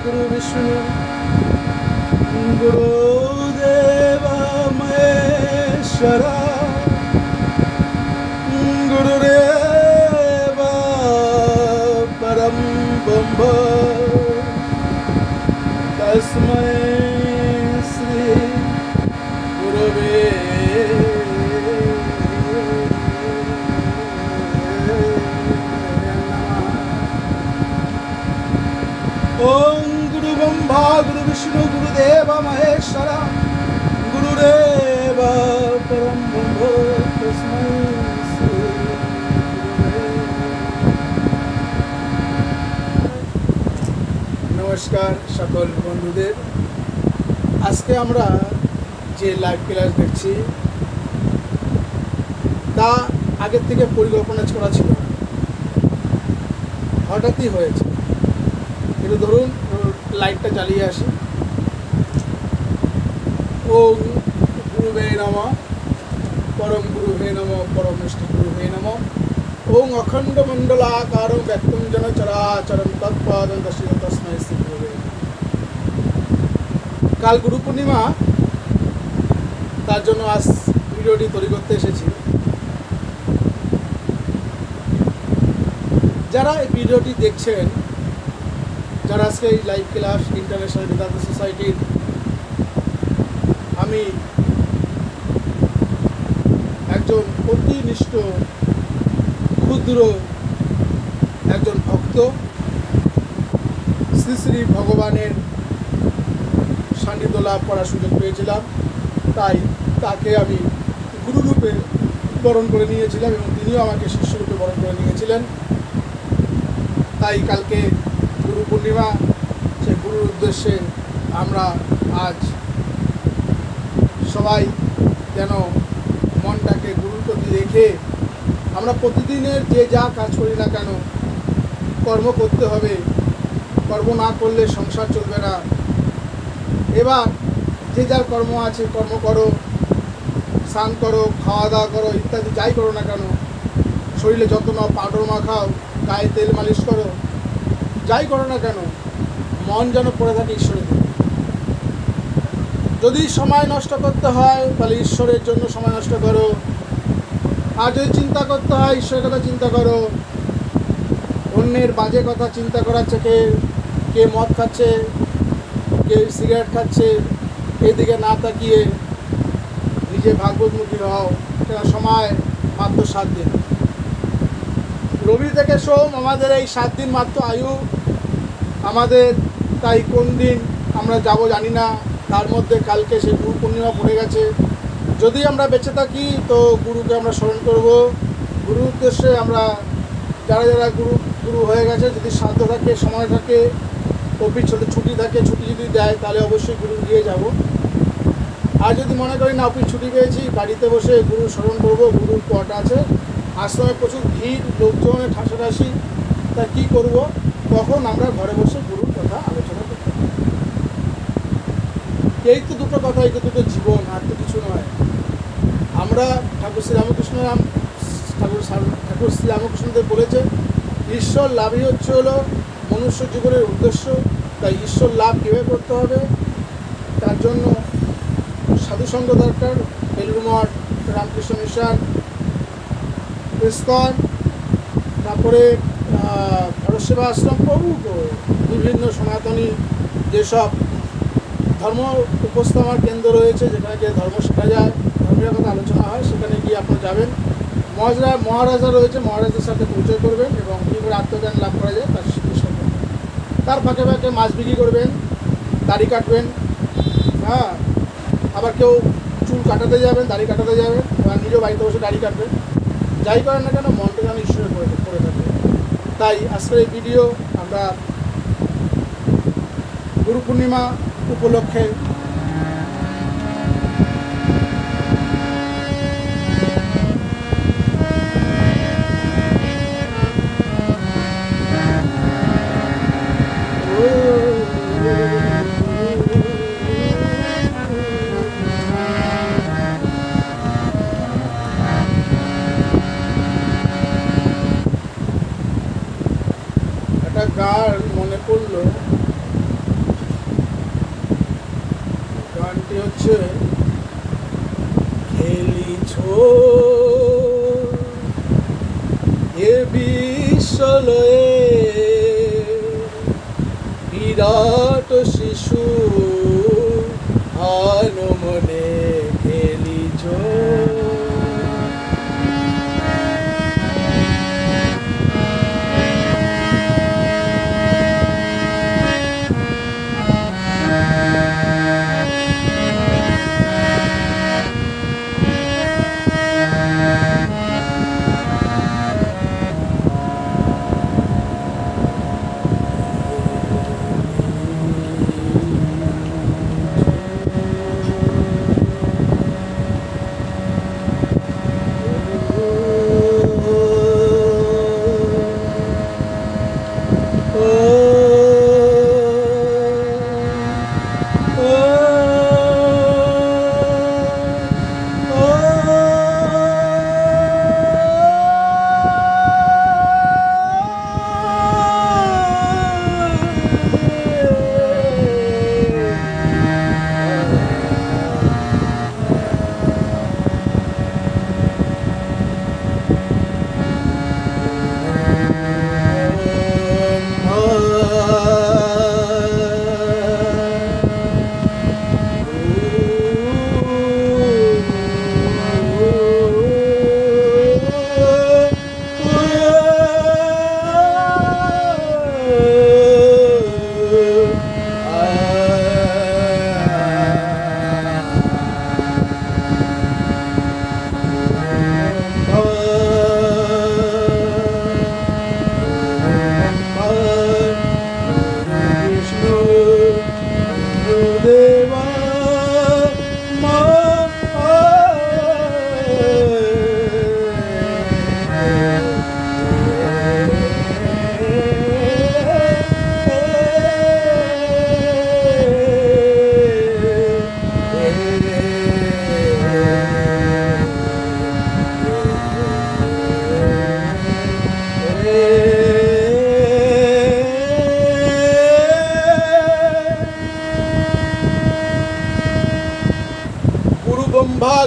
गुरु विष्णु गुरुदेव महेश्वरा गुरुदेव परम ब्रह्म तस्मै श्री गुरुवे ओम गुरु ब्रह्मा गुरु विष्णु गुरुदेव महेश्वरा गुरुदेव परम ब्रह्म तस्मै श्री गुरुवे। नमस्कार सकल बंधुदेर, आज के আমরা যে লাইভ ক্লাস দেখছি তা আগের থেকে পরিকল্পনা করা ছিল, হঠাৎই হয়েছে। কিন্তু ধরুন লাইটটা চালিয়ে আসি। ওম গুরুবে নমঃ পরম গুরুবে নমঃ পরম নিষ্ঠ গুরুবে নমঃ। ওম অখণ্ড মণ্ডলাকারং ব্যক্তং জন চরাচরং তৎপাদং দর্শিতং তস্मै শ্রী গুরুবে। কাল গুরু পূর্ণিমা, তার জন্য আজ ভিডিওটি তৈরি করতে এসেছি। যারা এই ভিডিওটি দেখছেন, যারা আজকে এই লাইভ ক্লাস ইন্টারন্যাশনাল বেদান্ত সোসাইটির আমি একজন অতিনিষ্ঠ ক্ষুদ্র একজন ভক্ত, শ্রী শ্রী ভগবানের সান্নিধ্য লাভ করার সুযোগ পেয়েছিলাম, তাই তাকে আমি গুরুরূপে বরণ করে নিয়েছিলাম এবং তিনিও আমাকে শিষ্যরূপে বরণ করে নিয়েছিলেন। তাই কালকে গুরু পূর্ণিমা, সেই গুরুর উদ্দেশ্যে আমরা আজ সবাই যেন মনটাকে গুরুর প্রতি রেখে আমরা প্রতিদিনের যে যা কাজ করি না কেন কর্ম করতে হবে, কর্ম না করলে সংসার চলবে না। এবার যে যার কর্ম আছে কর্ম করো, স্নান করো, খাওয়া দাওয়া করো, ইত্যাদি যাই করো না কেন, শরীরে যত্ন নাও, পাউডার মাখাও, গায়ে তেল মালিশ করো, যাই করো না কেন মন যেন পড়ে থাকে ঈশ্বরের দিকে। যদি সময় নষ্ট করতে হয় তাহলে ঈশ্বরের জন্য সময় নষ্ট করো, আর যদি চিন্তা করতে হয় ঈশ্বরের কথা চিন্তা করো। অন্যের বাজে কথা চিন্তা করার থেকে কে মদ খাচ্ছে, কে সিগারেট খাচ্ছে, এইদিকে না তাকিয়ে নিজে ভাগবতমুখী হও। সেটা সময় মাত্র 7 দিন, রবি থেকে সোম, আমাদের এই 7 দিন মাত্র আয়ু আমাদের। তাই কোন দিন আমরা যাব জানি না, তার মধ্যে কালকে সেই গুরু পূর্ণিমা পড়ে গেছে। যদি আমরা বেঁচে থাকি তো গুরুকে আমরা স্মরণ করব। গুরুর উদ্দেশ্যে আমরা যারা যারা গুরু হয়ে গেছে, যদি সাধ্য থাকে, সময় থাকে, অফিস ছুটি থাকে, ছুটি যদি দেয় তাহলে অবশ্যই গুরু গিয়ে যাব। আর যদি মনে করি না অফিস ছুটি পেয়েছি, বাড়িতে বসে গুরু স্মরণ করব, গুরুর পট আছে, আশ্রমে প্রচুর ভিড়, লোকজনের ঠাসাঠাসি, তা কী করব? তখন আমরা ঘরে বসে গুরুর কথা আলোচনা করতে পারি। এই তো দুটো কথা, এই তো দুটো জীবন, আর তো কিছু নয়। আমরা ঠাকুর শ্রী রামকৃষ্ণদেব বলেছে ঈশ্বর লাভই হলো মনুষ্য জীবনের উদ্দেশ্য। তাই ঈশ্বর লাভ কীভাবে করতে হবে, তার জন্য সাধুসঙ্গ দরকার। বেলুড় মঠ, রামকৃষ্ণ মিশন, ইসকন, তারপরে ভারত সেবা আশ্রম, প্রভুখ বিভিন্ন সনাতনী যেসব ধর্ম উপস্থাপনার কেন্দ্র রয়েছে, যেখানে গিয়ে ধর্ম শেখা যায়, ধর্মের কথা আলোচনা হয়, সেখানে গিয়ে আপনারা যাবেন। মহারাজা রয়েছে, মহারাজের সাথে পরিচয় করবেন এবং কী করে আত্মজ্ঞান লাভ করা যায় তার শিক্ষা করবেন। তার ফাঁকে ফাঁকে মাছ বিক্রি করবেন, দাড়ি কাটবেন, হ্যাঁ, আবার কেউ চুল কাটাতে যাবেন, দাড়ি কাটাতে যাবেন, বা নিজেও বাড়িতে বসে দাড়ি কাটবেন। যাই করেন না কেন মনটা যেন ঈশ্বরের করে থাকে। তাই আজকের এই ভিডিও আমরা গুরু পূর্ণিমা উপলক্ষে একটা গান মনে পড়লো, হচ্ছে খেলিছ এ বিশ্বলয়ে বিরাট শিশু আনমনে খেলিছ।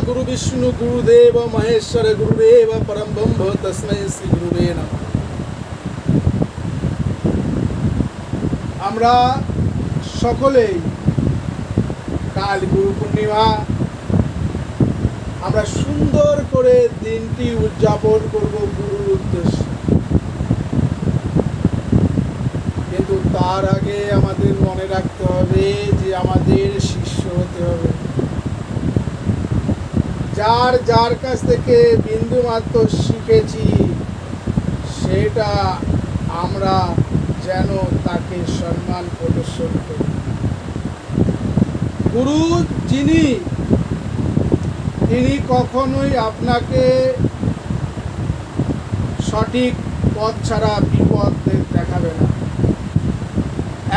गुरु विष्णु गुरुदेव महेश्वर गुरुदेव परम ब्रह्म तस्मै श्री गुरुवे नमः। আমরা সকলেই কাল গুরু পূর্ণিমা, আমরা সুন্দর করে দিনটি উদযাপন করব গুরুর উদ্দেশ্যে। কিন্তু তার আগে আমাদের মনে রাখতে হবে যে আমাদের শিষ্য হতে হবে। যার যার কাছ থেকে বিন্দু মাত্র শিখেছি সেটা আমরা যেন তাকে সম্মান প্রদর্শন করি। গুরু যিনি, তিনি কখনোই আপনাকে সঠিক পথ ছাড়া বিপদ দেখাবে না।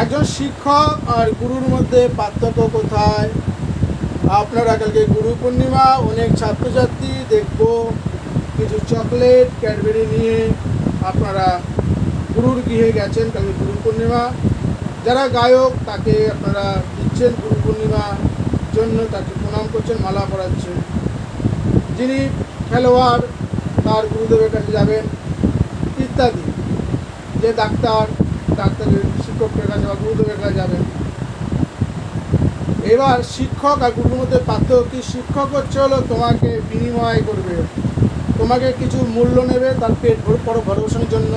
একজন শিক্ষক আর গুরুর মধ্যে পার্থক্য কোথায়? আপনারা কালকে গুরু পূর্ণিমা, অনেক ছাত্রছাত্রী দেখব কিছু চকলেট ক্যাডবেরি নিয়ে আপনারা গুরুর গৃহে গেছেন কালকে গুরু পূর্ণিমা। যারা গায়ক তাকে আপনারা দিচ্ছেন গুরু পূর্ণিমার জন্য, তাকে প্রণাম করছেন, মালা পরাচ্ছেন। যিনি খেলোয়াড় তার গুরুদেবের কাছে যাবেন ইত্যাদি। যে ডাক্তারের শিক্ষকের কাছে বা গুরুদেবের কাছে যাবেন। এবার শিক্ষক আর গুরুর মধ্যে পার্থক্য কি? শিক্ষক হচ্ছে হলো তোমাকে বিনিময় করবে, তোমাকে কিছু মূল্য নেবে তার পেট ভরণের জন্য।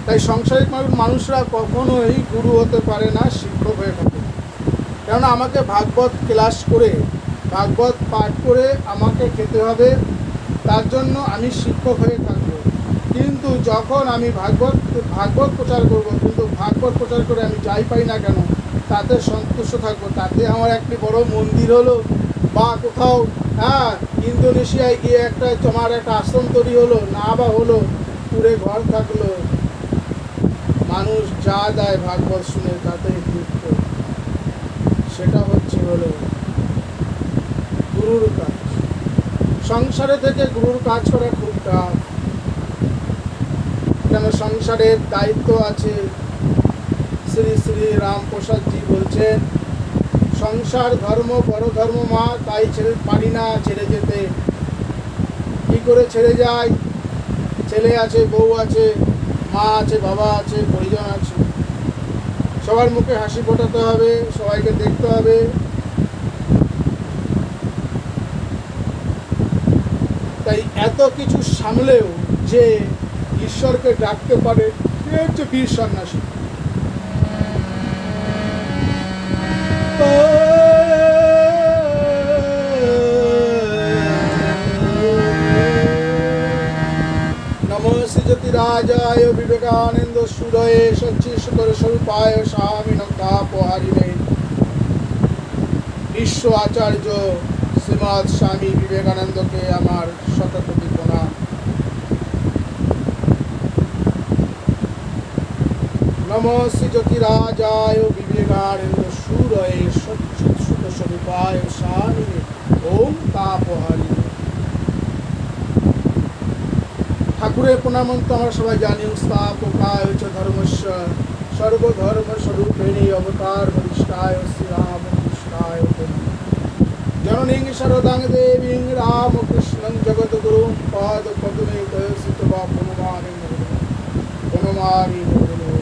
তাই সাংসারিক মানুষরা কখনোই গুরু হতে পারে না, শিক্ষক হয়ে থাকে। কেননা আমাকে ভাগবত ক্লাস করে, ভাগবত পাঠ করে আমাকে খেতে হবে, তার জন্য আমি শিক্ষক হয়ে থাকবো। কিন্তু যখন আমি ভাগবত প্রচার করব, কিন্তু ভাগবত প্রচার করে আমি যাই পাই না কেন তাতে সন্তুষ্ট থাকবো। তাতে আমার একটি বড় মন্দির হলো বা কোথাও ইন্দোনেশিয়ায় গিয়ে তোমার একটা আশ্রম তৈরি হলো, না বা হলো পুরে ঘর থাকলো, মানুষ যা দেয় ভাগবত শুনে তাতেই তৃপ্ত। সেটা হচ্ছে হলো গুরুর কাজ। সংসারে থেকে গুরুর কাজ করা খুব টাফ, কেন সংসারের দায়িত্ব আছে। শ্রী শ্রী রামপ্রসাদজি বলছেন সংসার ধর্ম বড় ধর্ম মা, তাই ছেড়ে পারি না ছেড়ে যেতে। কি করে ছেড়ে যাই? ছেলে আছে, বউ আছে, মা আছে, বাবা আছে, পরিজন আছে, সবার মুখে হাসি ফোটাতে হবে, সবাইকে দেখতে হবে। তাই এত কিছু সামলেও যে ঈশ্বরকে ডাকতে পারে, সে হচ্ছে বীর সন্ন্যাসী। नमो श्रीज्योतिराजाय विवेकानंद सूरये सच्चिश्वर स्वरूपाय स्वामिनं तापहारिणे। विश्व आचार्य श्रीमद स्वामी विवेकानंद के आमार शतकोटि प्रणाम। नमो श्रीज्योतिराजाय विवेकानंद सूरये सच्चिश्वर स्वरूपाय स्वामिने ओम तापहारिणे। ঠাকুরের প্রণামন্ত আমরা সবাই জানি। স্থাপকায় চ ধর্মস্য সর্বধর্ম স্বরূপিণী অবতার বরিষ্ঠায় শ্রীরামকৃষ্ণায় জননীং শরদাং দেবীং রামকৃষ্ণং জগদ্গুরুং পদ পদ্মে তয়সিতবা প্রণমামি প্রণমামি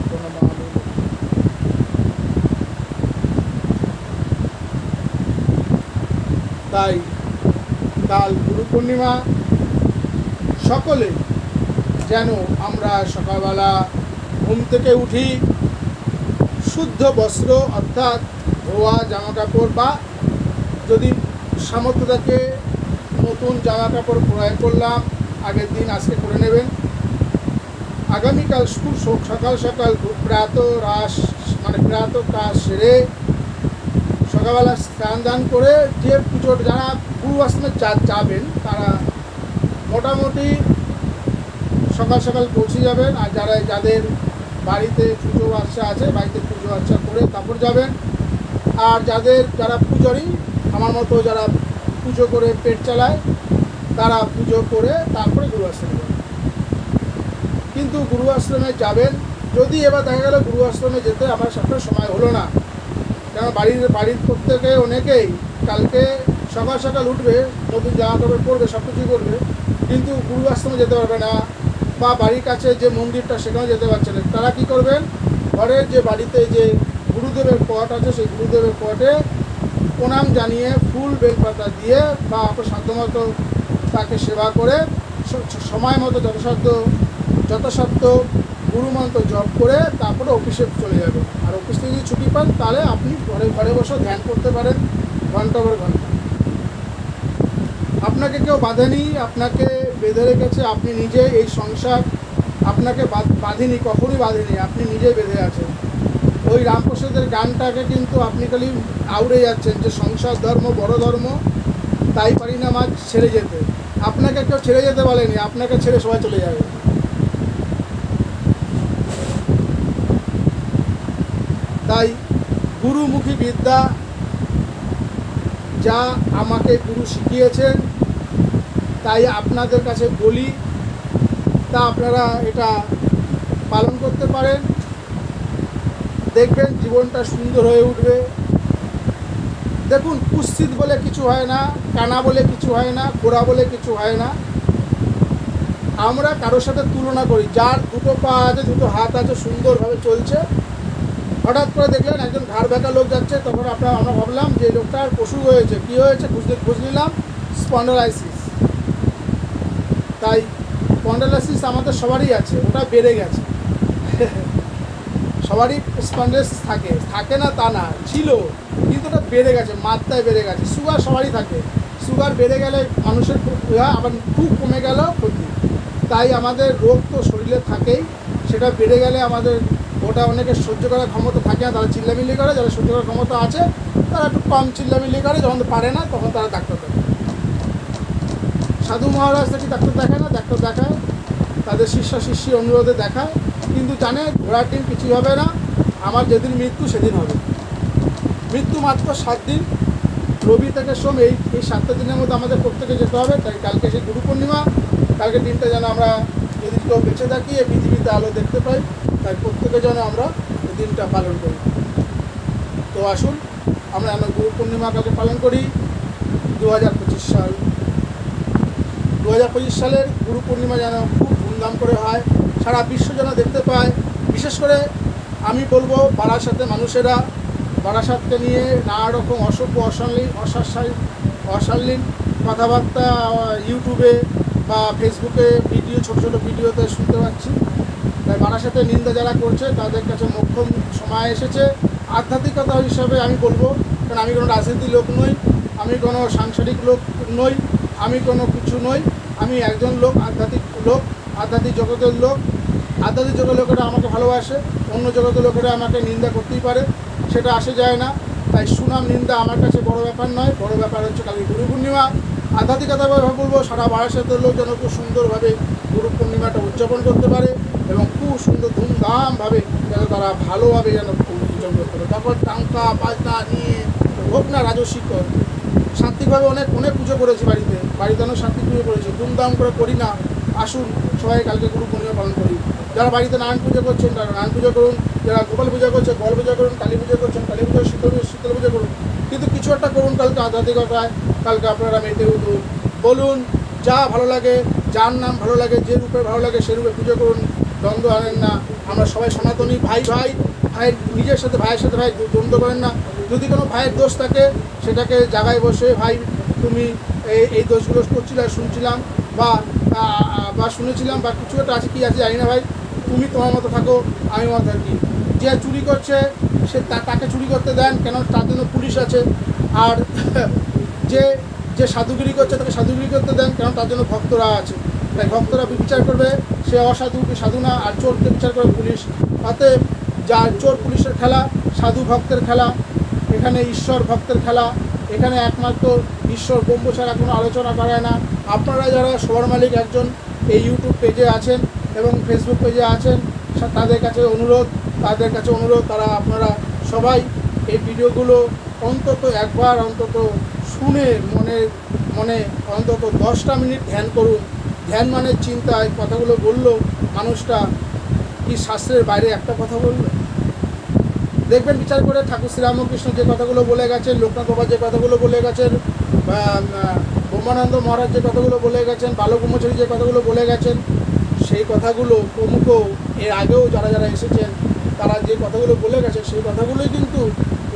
প্রণমামি। তাই কাল গুরু পূর্ণিমা, সকলে যেন আমরা সকালবেলা ঘুম থেকে উঠি শুদ্ধ বস্ত্র অর্থাৎ ধোয়া জামা কাপড়, বা যদি সামর্থ্য থাকে নতুন জামা কাপড় ক্রয় করলাম আগের দিন, আজকে করে নেবেন। আগামীকাল স্কুল সকাল সকাল প্রাত কাজ সেরে সকালবেলা স্নান দান করে যে পুজোর যারা গুরু আশ্রমে যাবেন তারা মোটামুটি সকাল সকাল পৌঁছে যাবেন। আর যাদের বাড়িতে পুজো আর্চা আছে, বাড়িতে পুজো আর্চা করে তারপর যাবেন। আর যারা পূজারী আমার মতো যারা পুজো করে পেট চালায়, তারা পুজো করে তারপরে গুরু আশ্রমে যাবেন। কিন্তু গুরু আশ্রমে যাবেন, যদি এবার দেখা গেল গুরু আশ্রমে যেতে আমার সাথে সময় হলো না, কারণ বাড়ির প্রত্যেকে অনেকেই কালকে সকাল সকাল উঠবে, নতুন জামা কাপড় পরবে, সব কিছুই করবে, কিন্তু গুরু আশ্রমে যেতে পারবে না, বা বাড়ির কাছে যে মন্দিরটা সেখানে যেতে পারছে না। তারা কি করবেন? ঘরের যে বাড়িতে যে গুরুদেবের পট আছে সেই গুরুদেবের পটে প্রণাম জানিয়ে ফুল বেলপাতা দিয়ে বা আপনার সাধ্যমতো তাকে সেবা করে সময় মতো যথাসাধ্য গুরুমন্ত্র জপ করে তারপরে অফিসে চলে যাবেন। আর অফিস থেকে যদি ছুটি পান তাহলে আপনি ঘরে বসে ধ্যান করতে পারেন ঘন্টা পর ঘন্টা। আপনাকে কেউ বাঁধেনি, আপনাকে বেঁধে রেখেছে, আপনি নিজে এই সংসার আপনাকে বাঁধেনি, কখনই বাঁধেনি, আপনি নিজে বেঁধে আছেন। ওই রামপ্রসাদের গানটাকে কিন্তু আপনি খালি আউড়ে যাচ্ছেন যে সংসার ধর্ম বড় ধর্ম, তাই পারি না মা ছেড়ে যেতে। আপনাকে কেউ ছেড়ে যেতে বলেনি, আপনাকে ছেড়ে সবাই চলে যাবে। তাই গুরুমুখী বিদ্যা যা আমাকে গুরু শিখিয়েছেন তাই আপনাদের কাছে বলি, তা আপনারা এটা পালন করতে পারেন, দেখবেন জীবনটা সুন্দর হয়ে উঠবে। দেখুন, কুৎসিত বলে কিছু হয় না, কানা বলে কিছু হয় না, গোড়া বলে কিছু হয় না। আমরা কারোর সাথে তুলনা করি, যার দুটো পা আছে, দুটো হাত আছে, সুন্দরভাবে চলছে, হঠাৎ করে দেখলেন একজন ঘাড় ব্যাকা লোক যাচ্ছে, তখন আমরা ভাবলাম যে লোকটার অসুখ হয়েছে। কী হয়েছে? খোঁজ নিলাম, স্পন্ডালাইসিস। তাই স্পন্ডালাইসিস আমাদের সবারই আছে, ওটা বেড়ে গেছে। সবারই স্পন্ডালাইসিস থাকে না তা না, ছিল, কিন্তু ওটা বেড়ে গেছে, মাত্রায় বেড়ে গেছে। সুগার সবারই থাকে, সুগার বেড়ে গেলে মানুষের আবার খুব কমে গেল ক্ষতি। তাই আমাদের রোগ তো শরীরে থাকেই, সেটা বেড়ে গেলে আমাদের ওটা অনেকের সহ্য করার ক্ষমতা থাকে না, তারা চিল্লামিল্লি করে। যারা সহ্য করার ক্ষমতা আছে তারা একটু কম চিল্লামিল্লি করে, যখন পারে না তখন তারা ডাক্তার দেখায়। সাধু মহারাজ থেকে ডাক্তার দেখায় না, ডাক্তার দেখায় তাদের শিষ্যি অনুরোধে দেখায়, কিন্তু জানে ঘোড়ার দিন কিছুই হবে না, আমার যেদিন মৃত্যু সেদিন হবে। মৃত্যু মাত্র 7 দিন, রবি থেকে সোম, এই 7টা দিনের মধ্যে আমাদের প্রত্যেকে যেতে হবে। তাই কালকে সেই গুরু পূর্ণিমা, কালকে দিনটা যেন আমরা যদি কেউ বেঁচে থাকি এই পৃথিবীতে আলো দেখতে পাই, তাই প্রত্যেকে যেন আমরা এই দিনটা পালন করি। তো তো আসুন আমরা যেন গুরু পূর্ণিমা কালকে পালন করি। 2025 সাল 2025 সালের গুরু পূর্ণিমা যেন খুব ধুমধাম করে হয়, সারা বিশ্ব যেন দেখতে পায়। বিশেষ করে আমি বলবো বারাসাতে মানুষেরা বারাসাতকে নিয়ে নানা রকম অসভ্য অশালীন কথাবার্তা ইউটিউবে বা ফেসবুকে ভিডিও ছোট ছোট ভিডিওতে শুনতে পাচ্ছি। তাই বারাসাতে নিন্দা যারা করছে তাদের কাছে মোক্ষম সময় এসেছে। আধ্যাত্মিকতা হিসাবে আমি বলবো, কারণ আমি কোনো রাজনীতির লোক নই, আমি কোনো সাংসারিক লোক নই, আমি কোনো কিছু নই, আমি একজন লোক, আধ্যাত্মিক জগতের লোক। আধ্যাত্মিক জগতের লোকেরা আমাকে ভালোবাসে, অন্য জগতের লোকেরা আমাকে নিন্দা করতেই পারে, সেটা আসে যায় না। তাই সুনাম নিন্দা আমার কাছে বড় ব্যাপার নয়, বড় ব্যাপার হচ্ছে কালকে গুরু পূর্ণিমা। আধ্যাত্মিকতাভাবে বলবো সারা বারাসাতের লোক যেন খুব সুন্দরভাবে গুরু পূর্ণিমাটা উদযাপন করতে পারে এবং খুব সুন্দর ধুমধামভাবে যেন তারা ভালোভাবে যেন উদযাপন করতে পারে। তারপর টাঙ্কা বাজনা নিয়ে হোক না রাজস্বিক, শান্তিভাবে অনেক পুজো করেছি বাড়িতে অনেক শান্তি পুজো করেছি, ধুমধাম করে করি না। আসুন সবাই কালকে গুরু পূর্ণিমা পালন করি। যারা বাড়িতে নারায়ণ পুজো করছেন তারা নারায়ণ পুজো করুন, যারা গোপাল পূজা করছে গোপাল পূজা করুন, কালী পুজো করছেন কালী পুজো, শীতল পুজো করুন, কিন্তু কিছু একটা করুন কালকে আধ্যাত্মিকতায়। কালকে আপনারা মেতে উঠুন, বলুন যা ভালো লাগে, যার নাম ভালো লাগে, যে রূপে ভালো লাগে সে রূপে পুজো করুন, দ্বন্দ্ব আনেন না। আমরা সবাই সনাতনী, ভাইয়ের নিজের সাথে ভাইয়ের সাথে ভাই দ্বন্দ্ব করেন না। যদি কোনো ভাইয়ের দোষ থাকে সেটাকে জায়গায় বসে, ভাই তুমি এই দোষগুলো করছিলে শুনছিলাম বা শুনেছিলাম বা কিছু একটা আছে, কি আছে জানি না ভাই, তুমি তোমার মতো থাকো, আমি মতো থাকি। যে চুরি করছে সে তাকে চুরি করতে দেন, কেন তার জন্য পুলিশ আছে। আর যে সাধুগিরি করছে তাকে সাধুগিরি করতে দেন, কেন তার জন্য ভক্তরা আছে। তাই ভক্তরা বিচার করবে, সে অসাধু কি সাধু না, আর চোরকে বিচার করবে পুলিশ। অতএব যা চোর পুলিশের খেলা, সাধু ভক্তের খেলা, এখানে ঈশ্বর ভক্তের খেলা। এখানে একমাত্র ঈশ্বর ব্রহ্ম ছাড়া কোনো আলোচনা করায় না। আপনারা যারা সবার মালিক একজন এই ইউটিউব পেজে আছেন এবং ফেসবুক পেজে আছেন, তাদের কাছে অনুরোধ তারা আপনারা সবাই এই ভিডিওগুলো অন্তত একবার অন্তত শুনে মনে অন্তত 10টা মিনিট ধ্যান করুন। ধ্যান মানে চিন্তায় কথাগুলো বললো মানুষটা কি শাস্ত্রের বাইরে একটা কথা বললো। দেখবেন বিচার করে ঠাকুর শ্রীরামকৃষ্ণ যে কথাগুলো বলে গেছেন, লোকনাথ বাবা যে কথাগুলো বলে গেছেন, ব্রহ্মানন্দ মহারাজ যে কথাগুলো বলে গেছেন, বালক ব্রহ্মচারী যে কথাগুলো বলে গেছেন, সেই কথাগুলো প্রমুখ এর আগেও যারা এসেছেন তারা যে কথাগুলো বলে গেছেন সেই কথাগুলোই কিন্তু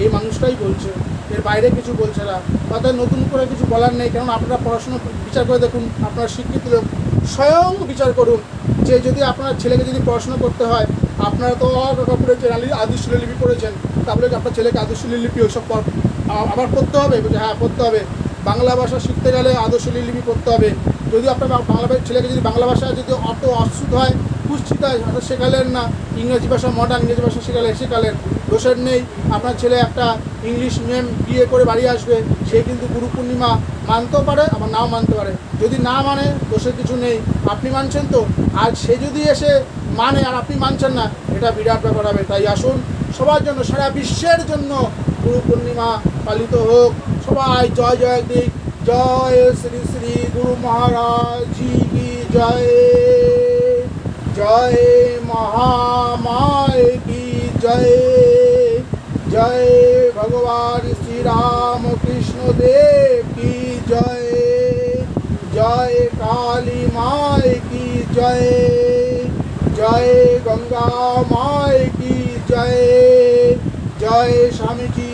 এই মানুষটাই বলছে, এর বাইরে কিছু বলছে না। তাদের নতুন করে কিছু বলার নেই, কারণ আপনারা পড়াশোনা বিচার করে দেখুন, আপনারা শিক্ষিত লোক, স্বয়ং বিচার করুন যে যদি আপনার ছেলেকে যদি পড়াশোনা করতে হয়, আপনারা তো পড়েছেন আদর্শ লিপি পড়েছেন, তারপরে আপনার ছেলেকে আদর্শ লিপি ওইসব আবার পড়তে হবে, হ্যাঁ পড়তে হবে। বাংলা ভাষা শিখতে গেলে আদর্শ লিপি পড়তে হবে। যদি আপনার ছেলেকে যদি বাংলা ভাষা যদি অত অস্তুত হয়, কুচ্ছিতায় শেখালেন না, ইংরেজি ভাষা মডার্ন ইংরেজি ভাষা শেখালেন, দোষের নেই। আপনার ছেলে একটা ইংলিশ মিডিয়াম বিয়ে করে বাড়ি আসবে, সে কিন্তু গুরু পূর্ণিমা মানতেও পারে আবার নাও মানতে পারে। যদি না মানে দোষের কিছু নেই, আপনি মানছেন তো, আর সে যদি এসে মানে আর আপনি মানছেন না, এটা বিরাট ব্যাপার হবে। তাই আসুন সবার জন্য, সারা বিশ্বের জন্য গুরু পূর্ণিমা পালিত হোক। সবাই জয় জয় দিক, জয় শ্রী শ্রী গুরু মহারাজ জি কি জয়, জয় মহামায় কি জয়, জয় ভগবান শ্রী রাম কৃষ্ণ দেব কি জয়, জয় কালী মায় কি জয়, জয় গঙ্গা মায় কি জয়, জয় স্বামীজি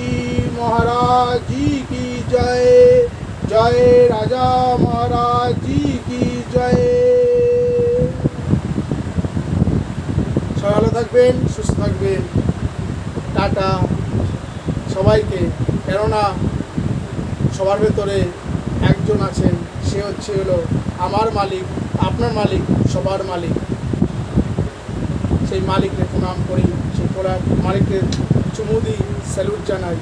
মহারাজ জি কি জয়, জয় রাজা মহারাজ জি কি জয়। সবাই ভালো থাকবেন, সুস্থ থাকবেন, টাটা সবাইকে। কেননা সবার ভেতরে একজন আছেন, সে হলো আমার মালিক, আপনার মালিক, সবার মালিক। সেই মালিককে প্রণাম করি, সেই মালিককে চুমু দিই, স্যালুট জানাই।